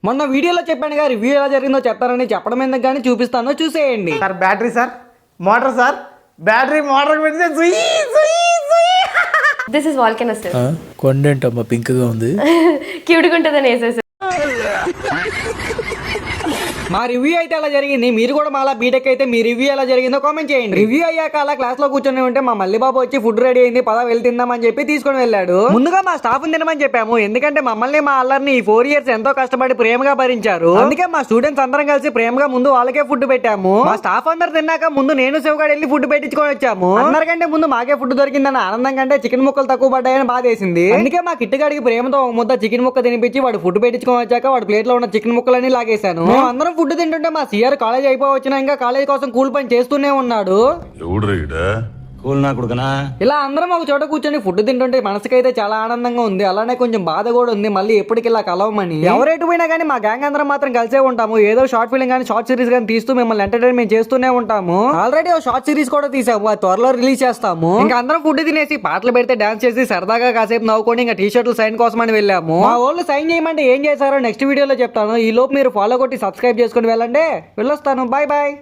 మొన్న వీడియోలో చెప్పానుగా రివ్యూ ఎలా జరిగిందో చెప్తారని చెప్పడం ఎందుకు కానీ చూపిస్తాను, చూసేయండి. Sir battery sir, motor sir, battery motor పెడితే జుయ్ జుయ్ జుయ్. This is volcano sir. కొండేంటమ్మా పింక్ గా ఉంది. క్యూట్గా ఉంటుందని వేసేసి. మా రివ్యూ అయితే అలా జరిగింది. మీరు కూడా మాలా బీటెక్ అయితే మీ రివ్యూ ఎలా జరిగిందో కామెంట్ చేయండి. రివ్యూ అయ్యాక అలా క్లాస్ లో కూర్చొని ఉంటే మా మల్లిబాబు వచ్చి ఫుడ్ రెడీ అయింది, పదా వెళ్ళి తిందామని చెప్పి తీసుకొని వెళ్ళాడు. ముందుగా మా స్టాఫ్ తినమని చెప్పాము, ఎందుకంటే మమ్మల్ని మా అల్లరిని ఈ 4 years ఎంతో కష్టపడి ప్రేమగా భరించారు. అందుకే మా స్టూడెంట్స్ అందరం కలిసి ప్రేమగా ముందు వాళ్ళకే ఫుడ్ పెట్టాము. మా స్టాఫ్ అందరు తిన్నాక ముందు నేను శివగాడు వెళ్ళి ఫుడ్ పెట్టించుకొని వచ్చాము. అందరికంటే ముందు మాకే ఫుడ్ దొరికిందని ఆనందం కంటే చికెన్ ముక్కలు తక్కువ పడ్డాయని బాధేసింది. అందుకే మా కిట్టుగాడికి ప్రేమతో ఒక ముద్ద చికెన్ ముక్క తినిపించి వాడు ఫుడ్ పెట్టించుకొని వచ్చాక వాడు ప్లేట్ లో ఉన్న చికెన్ ముక్కలన్నీ లాగేశాను. అందరం ఫుడ్ తింటుంటే మా సిఆర్ కాలేజ్ అయిపోవచ్చినా ఇంకా కాలేజ్ కోసం కూల్ పని చేస్తూనే ఉన్నాడు. ఇలా అందరం ఒక చోట కూర్చొని ఫుడ్ తింటుంటే మనసుకైతే చాలా ఆనందంగా ఉంది, అలానే కొంచెం బాధ కూడా ఉంది. మళ్ళీ ఎప్పటికి ఇలా కలవమని ఎవరెటు పోయినా కానీ మా గ్యాంగ్ అందరం మాత్రం కలిసే ఉంటాము. ఏదో షార్ట్ ఫిల్మ్ కానీ షార్ట్ సిరీస్ కానీ తీస్తూ మిమ్మల్ని ఎంటర్టైన్మెంట్ చేస్తూనే ఉంటాము. ఆల్రెడీ ఒక షార్ట్ సిరీస్ కూడా తీసాము, అది త్వరలో రిలీజ్ చేస్తాము. ఇంకా అందరం ఫుడ్ తినేసి పాటలు పెడితే డాన్స్ చేసి సరదాగా కాసేపు నవ్వుకొని ఇంకా టీ-షర్ట్లు సైన్ కోసం అని వెళ్ళాము. మా వాళ్ళు సైన్ చేయమంటే ఏం చేశారో నెక్స్ట్ వీడియోలో చెప్తాను. ఈ లోపు మీరు ఫాలో కొట్టి సబ్స్క్రైబ్ చేసుకుని వెళ్ళండి. వెళ్ళొస్తాను, బాయ్ బాయ్.